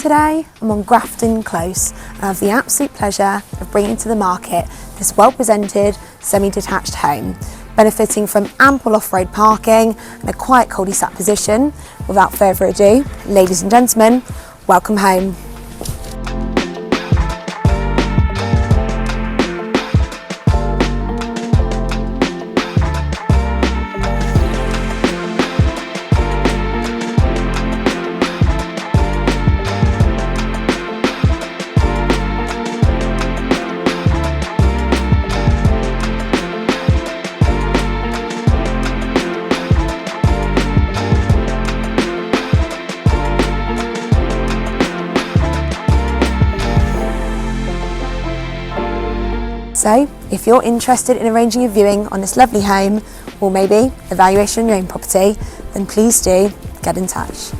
Today I'm on Grafton Close and I have the absolute pleasure of bringing to the market this well-presented semi-detached home, benefiting from ample off-road parking and a quiet cul-de-sac position. Without further ado, ladies and gentlemen, welcome home. So, if you're interested in arranging a viewing on this lovely home, or maybe evaluation on your own property, then please do get in touch.